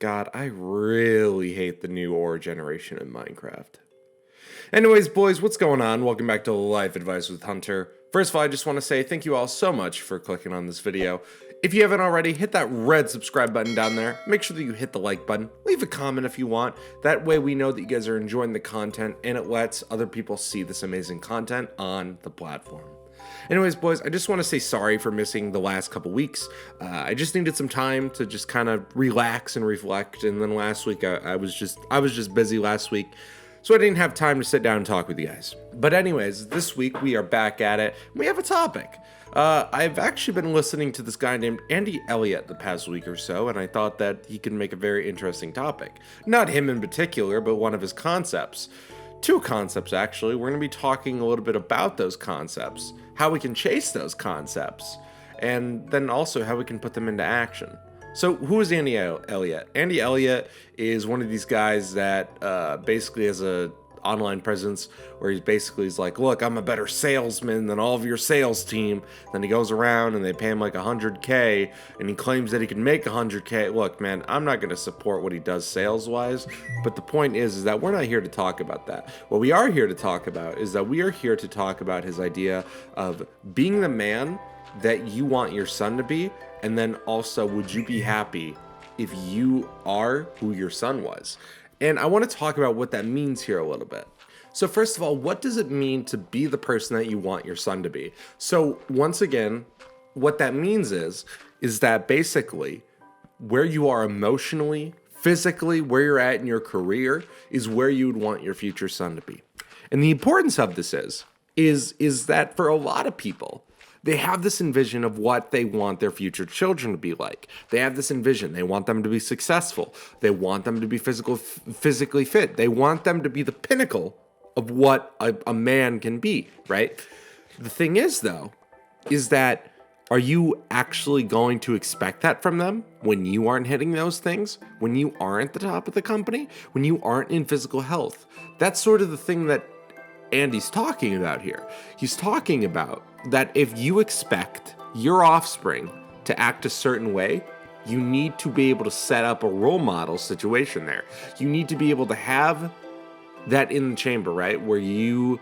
God, I really hate the new ore generation in Minecraft. Anyways, boys, what's going on? Welcome back to Life Advice with Hunter. First of all, I just want to say thank you all so much for clicking on this video. If you haven't already, hit that red subscribe button down there. Make sure that you hit the like button. Leave a comment if you want. That way we know that you guys are enjoying the content and it lets other people see this amazing content on the platform. Anyways, boys, I just want to say sorry for missing the last couple weeks. I just needed some time to just kind of relax and reflect. And then last week, I was just busy last week. So I didn't have time to sit down and talk with you guys. But anyways, this week we are back at it. We have a topic. I've actually been listening to this guy named Andy Elliott the past week or so, and I thought that he could make a very interesting topic. Not him in particular, but one of his concepts. Two concepts, actually. We're going to be talking a little bit about those concepts, how we can chase those concepts, and then also how we can put them into action. So who is Andy Elliott? Andy Elliott is one of these guys that basically has a online presence where he's like, look, I'm a better salesman than all of your sales team. Then he goes around and they pay him like $100K and he claims that he can make $100K. Look, man, I'm not going to support what he does sales wise, but the point is that we're not here to talk about that. What we are here to talk about is that we are here to talk about his idea of being the man that you want your son to be, and then also, would you be happy if you are who your son was? And I want to talk about what that means here a little bit. So first of all, what does it mean to be the person that you want your son to be? So once again, what that means is that basically where you are emotionally, physically, where you're at in your career is where you would want your future son to be. And the importance of this is that for a lot of people, they have this envision of what they want their future children to be like. They have this envision. They want them to be successful. They want them to be physically fit. They want them to be the pinnacle of what a man can be, right? The thing is, though, is that are you actually going to expect that from them when you aren't hitting those things? When you aren't the top of the company? When you aren't in physical health? That's sort of the thing that Andy's talking about here. He's talking about that if you expect your offspring to act a certain way, you need to be able to set up a role model situation there. You need to be able to have that in the chamber, right? Where you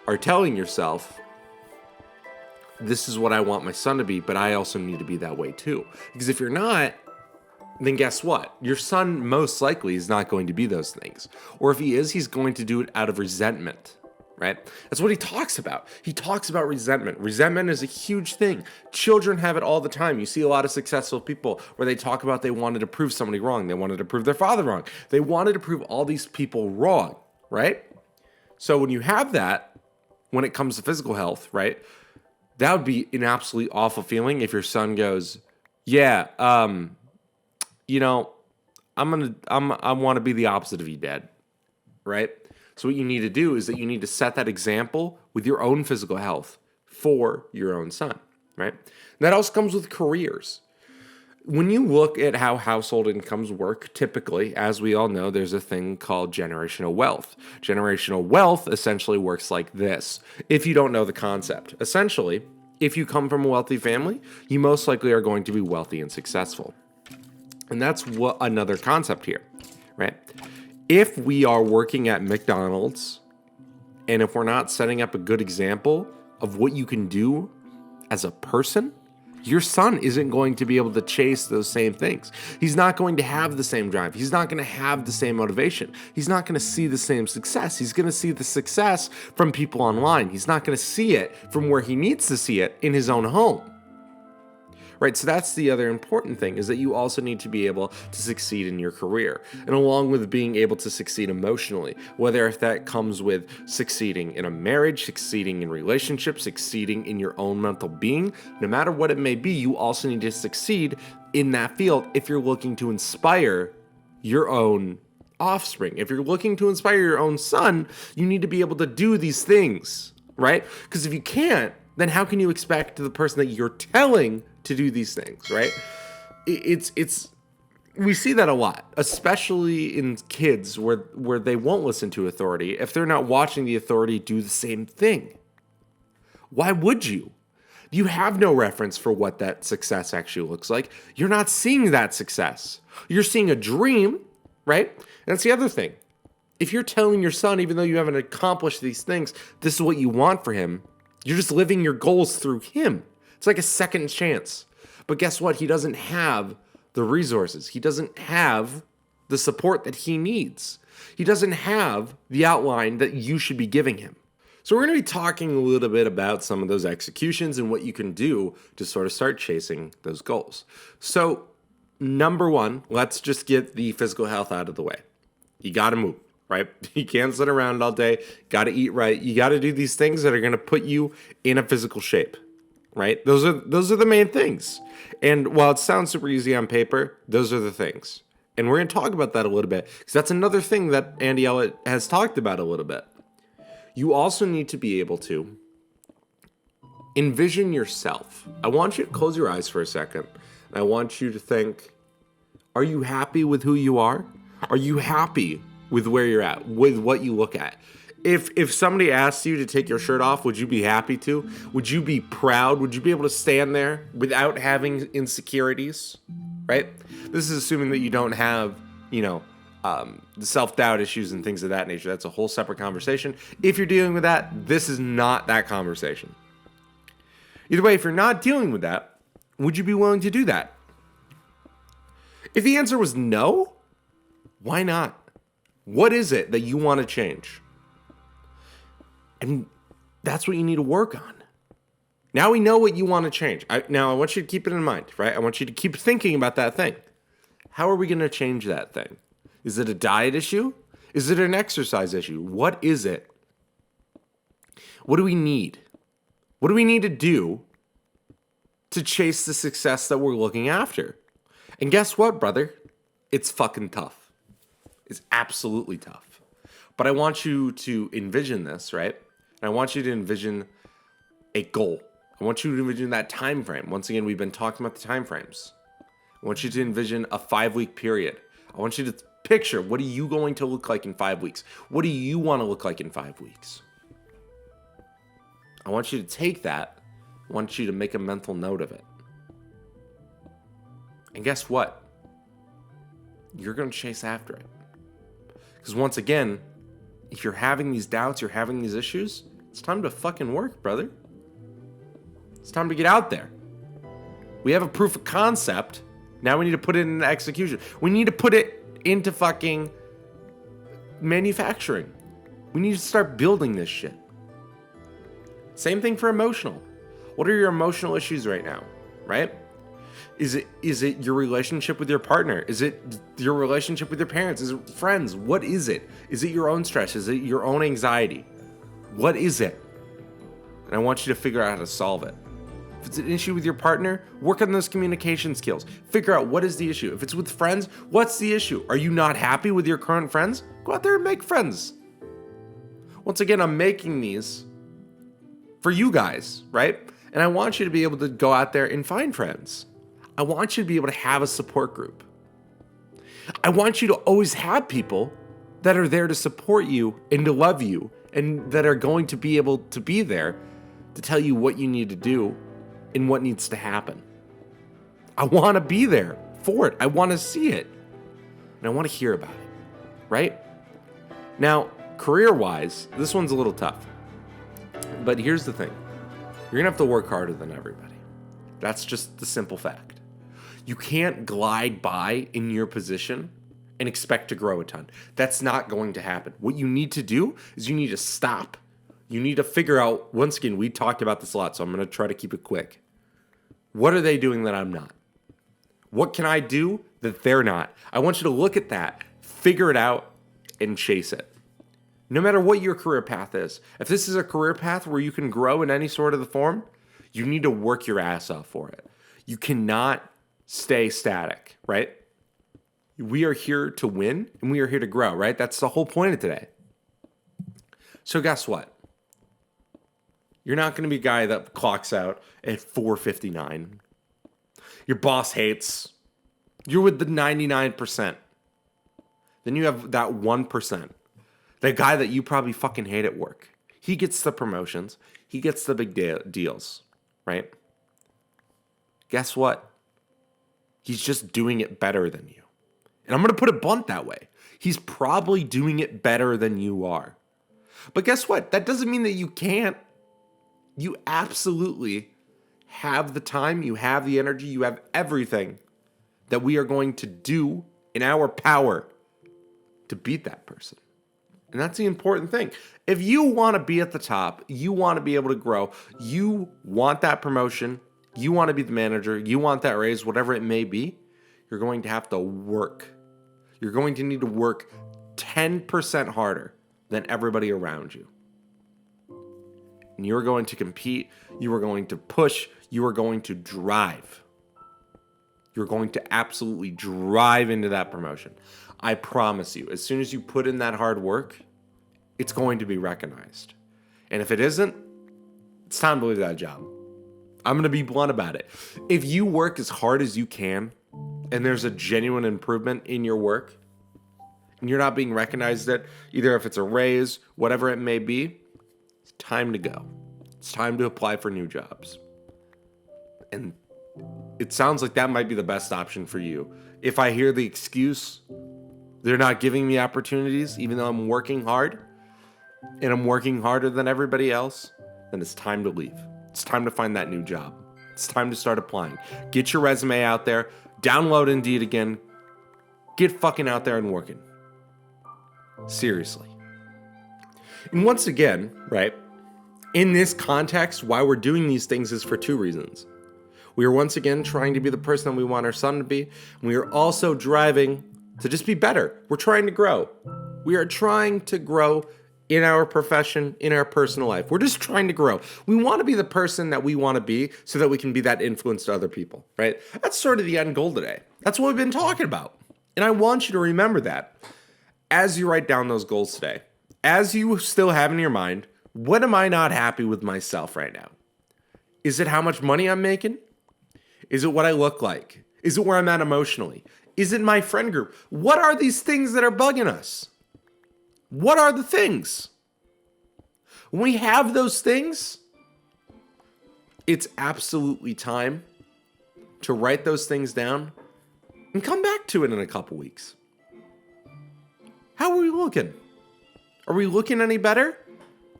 are telling yourself, this is what I want my son to be, but I also need to be that way too. Because if you're not, then guess what? Your son most likely is not going to be those things. Or if he is, he's going to do it out of resentment. Right? That's what he talks about. He talks about resentment. Resentment is a huge thing. Children have it all the time. You see a lot of successful people where they talk about they wanted to prove somebody wrong. They wanted to prove their father wrong. They wanted to prove all these people wrong, right? So when you have that, when it comes to physical health, right, that would be an absolutely awful feeling if your son goes, yeah, I want to be the opposite of you, Dad, right? So what you need to do is that you need to set that example with your own physical health for your own son, right? And that also comes with careers. When you look at how household incomes work, typically, as we all know, there's a thing called generational wealth. Generational wealth essentially works like this, if you don't know the concept. Essentially, if you come from a wealthy family, you most likely are going to be wealthy and successful. And that's what another concept here, right? If we are working at McDonald's and if we're not setting up a good example of what you can do as a person, your son isn't going to be able to chase those same things. He's not going to have the same drive. He's not going to have the same motivation. He's not going to see the same success. He's going to see the success from people online. He's not going to see it from where he needs to see it in his own home. Right, so that's the other important thing, is that you also need to be able to succeed in your career. And along with being able to succeed emotionally, whether if that comes with succeeding in a marriage, succeeding in relationships, succeeding in your own mental being, no matter what it may be, you also need to succeed in that field if you're looking to inspire your own offspring. If you're looking to inspire your own son, you need to be able to do these things, right? Because if you can't, then how can you expect the person that you're telling to do these things, right? We see that a lot, especially in kids where they won't listen to authority if they're not watching the authority do the same thing. Why would you? You have no reference for what that success actually looks like. You're not seeing that success. You're seeing a dream, right? And that's the other thing. If you're telling your son, even though you haven't accomplished these things, this is what you want for him, you're just living your goals through him. It's like a second chance. But guess what? He doesn't have the resources. He doesn't have the support that he needs. He doesn't have the outline that you should be giving him. So we're going to be talking a little bit about some of those executions and what you can do to sort of start chasing those goals. So number one, let's just get the physical health out of the way. You got to move, right? You can't sit around all day. Got to eat right. You got to do these things that are going to put you in a physical shape, right? Those are the main things. And while it sounds super easy on paper, those are the things. And we're going to talk about that a little bit because that's another thing that Andy Ellett has talked about a little bit. You also need to be able to envision yourself. I want you to close your eyes for a second. And I want you to think, are you happy with who you are? Are you happy with where you're at, with what you look at? If somebody asked you to take your shirt off, would you be happy to? Would you be proud? Would you be able to stand there without having insecurities, right? This is assuming that you don't have, the self-doubt issues and things of that nature. That's a whole separate conversation. If you're dealing with that, this is not that conversation. Either way, if you're not dealing with that, would you be willing to do that? If the answer was no, why not? What is it that you want to change? And that's what you need to work on. Now we know what you want to change. I want you to keep it in mind, right? I want you to keep thinking about that thing. How are we going to change that thing? Is it a diet issue? Is it an exercise issue? What is it? What do we need? What do we need to do to chase the success that we're looking after? And guess what, brother? It's fucking tough. It's absolutely tough. But I want you to envision this, right? And I want you to envision a goal. I want you to envision that time frame. Once again, we've been talking about the time frames. I want you to envision a 5-week period. I want you to picture, what are you going to look like in 5 weeks? What do you want to look like in 5 weeks? I want you to take that. I want you to make a mental note of it. And guess what? You're going to chase after it. Because once again, if you're having these doubts, you're having these issues, it's time to fucking work, brother. It's time to get out there. We have a proof of concept. Now we need to put it into execution. We need to put it into fucking manufacturing. We need to start building this shit. Same thing for emotional. What are your emotional issues right now, right? Is it your relationship with your partner? Is it your relationship with your parents? Is it friends? What is it? Is it your own stress? Is it your own anxiety? What is it? And I want you to figure out how to solve it. If it's an issue with your partner, work on those communication skills. Figure out what is the issue. If it's with friends, what's the issue? Are you not happy with your current friends? Go out there and make friends. Once again, I'm making these for you guys, right? And I want you to be able to go out there and find friends. I want you to be able to have a support group. I want you to always have people that are there to support you and to love you and that are going to be able to be there to tell you what you need to do and what needs to happen. I want to be there for it. I want to see it. And I want to hear about it, right? Now, career-wise, this one's a little tough. But here's the thing. You're going to have to work harder than everybody. That's just the simple fact. You can't glide by in your position and expect to grow a ton. That's not going to happen. What you need to do is you need to stop. You need to figure out, once again, we talked about this a lot, so I'm going to try to keep it quick. What are they doing that I'm not? What can I do that they're not? I want you to look at that, figure it out, and chase it. No matter what your career path is. If this is a career path where you can grow in any sort of the form, you need to work your ass off for it. You cannot stay static, right? We are here to win and we are here to grow, right? That's the whole point of today. So guess what? You're not going to be a guy that clocks out at 4:59. Your boss hates. You're with the 99%. Then you have that 1%. The guy that you probably fucking hate at work. He gets the promotions. He gets the big deals. right? Guess what? He's just doing it better than you. And I'm going to put it blunt that way. He's probably doing it better than you are. But guess what? That doesn't mean that you can't. You absolutely have the time, you have the energy, you have everything that we are going to do in our power to beat that person. And that's the important thing. If you want to be at the top, you want to be able to grow, you want that promotion, you want to be the manager, you want that raise, whatever it may be, you're going to have to work. You're going to need to work 10% harder than everybody around you. And you're going to compete, you are going to push, you are going to drive. You're going to absolutely drive into that promotion. I promise you, as soon as you put in that hard work, it's going to be recognized. And if it isn't, it's time to leave that job. I'm going to be blunt about it. If you work as hard as you can, and there's a genuine improvement in your work, and you're not being recognized at either if it's a raise, whatever it may be, it's time to go. It's time to apply for new jobs. And it sounds like that might be the best option for you. If I hear the excuse, they're not giving me opportunities, even though I'm working hard, and I'm working harder than everybody else, then it's time to leave. It's time to find that new job. It's time to start applying. Get your resume out there. Download Indeed again. Get fucking out there and working. Seriously. And once again, right, in this context, why we're doing these things is for two reasons. We are once again trying to be the person that we want our son to be. And we are also driving to just be better. We're trying to grow. We are trying to grow in our profession, in our personal life. We're just trying to grow. We want to be the person that we want to be so that we can be that influence to other people, right? That's sort of the end goal today. That's what we've been talking about. And I want you to remember that as you write down those goals today, as you still have in your mind, what am I not happy with myself right now? Is it how much money I'm making? Is it what I look like? Is it where I'm at emotionally? Is it my friend group? What are these things that are bugging us? What are the things? When we have those things, it's absolutely time to write those things down and come back to it in a couple weeks. How are we looking? Are we looking any better?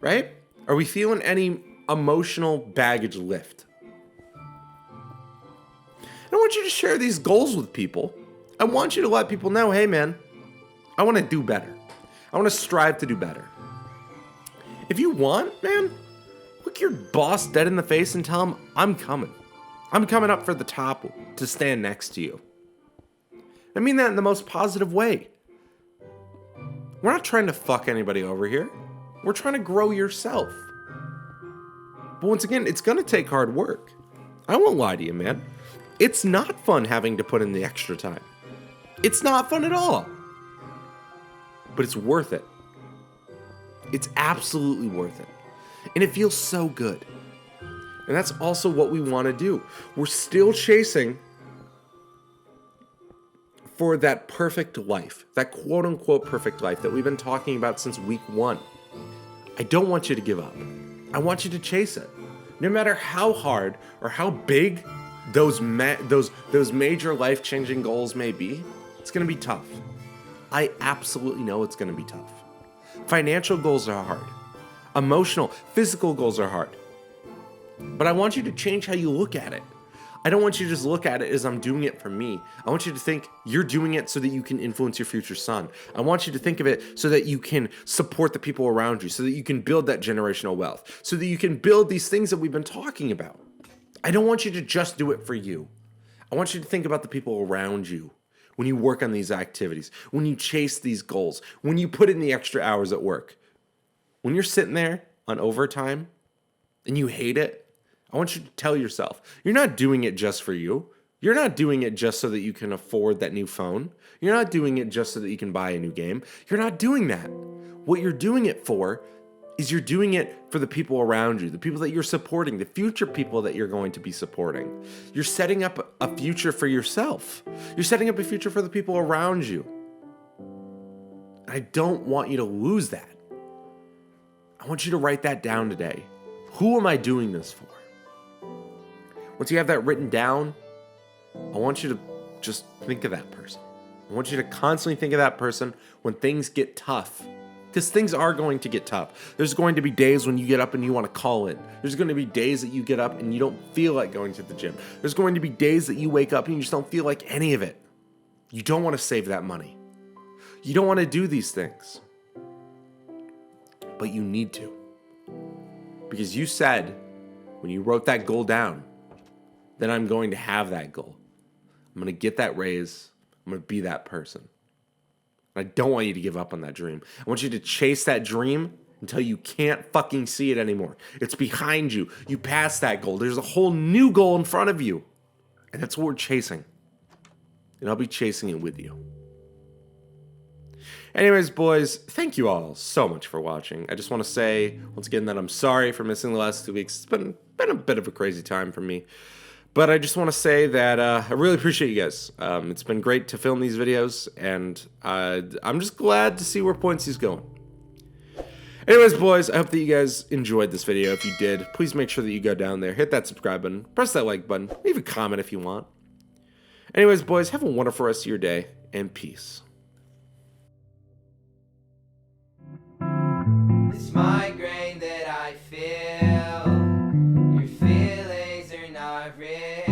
Right? Are we feeling any emotional baggage lift? I want you to share these goals with people. I want you to let people know, hey man, I want to do better. I want to strive to do better. If you want, man, look your boss dead in the face and tell him, I'm coming. I'm coming up for the top to stand next to you. I mean that in the most positive way. We're not trying to fuck anybody over here. We're trying to grow yourself. But once again, it's going to take hard work. I won't lie to you, man. It's not fun having to put in the extra time. It's not fun at all. But it's worth it. It's absolutely worth it. And it feels so good. And that's also what we want to do. We're still chasing for that perfect life, that quote-unquote perfect life that we've been talking about since week 1. I don't want you to give up. I want you to chase it. No matter how hard or how big those major life-changing goals may be, it's going to be tough. I absolutely know it's going to be tough. Financial goals are hard. Emotional, physical goals are hard. But I want you to change how you look at it. I don't want you to just look at it as I'm doing it for me. I want you to think you're doing it so that you can influence your future son. I want you to think of it so that you can support the people around you, so that you can build that generational wealth, so that you can build these things that we've been talking about. I don't want you to just do it for you. I want you to think about the people around you when you work on these activities, when you chase these goals, when you put in the extra hours at work. When you're sitting there on overtime and you hate it, I want you to tell yourself, you're not doing it just for you. You're not doing it just so that you can afford that new phone. You're not doing it just so that you can buy a new game. You're not doing that. What you're doing it for is you're doing it for the people around you, the people that you're supporting, the future people that you're going to be supporting. You're setting up a future for yourself. You're setting up a future for the people around you. I don't want you to lose that. I want you to write that down today. Who am I doing this for? Once you have that written down, I want you to just think of that person. I want you to constantly think of that person when things get tough. Because things are going to get tough. There's going to be days when you get up and you want to call in. There's going to be days that you get up and you don't feel like going to the gym. There's going to be days that you wake up and you just don't feel like any of it. You don't want to save that money. You don't want to do these things. But you need to. Because you said, when you wrote that goal down, then I'm going to have that goal. I'm going to get that raise. I'm going to be that person. I don't want you to give up on that dream. I want you to chase that dream until you can't fucking see it anymore. It's behind you. You passed that goal. There's a whole new goal in front of you. And that's what we're chasing. And I'll be chasing it with you. Anyways, boys, thank you all so much for watching. I just want to say, once again, that I'm sorry for missing the last 2 weeks. It's been a bit of a crazy time for me. But I just want to say that I really appreciate you guys. It's been great to film these videos, and I'm just glad to see where Pointsy's going. Anyways, boys, I hope that you guys enjoyed this video. If you did, please make sure that you go down there, hit that subscribe button, press that like button, leave a comment if you want. Anyways, boys, have a wonderful rest of your day, and peace. This migraine that I feel, your feelings are not real.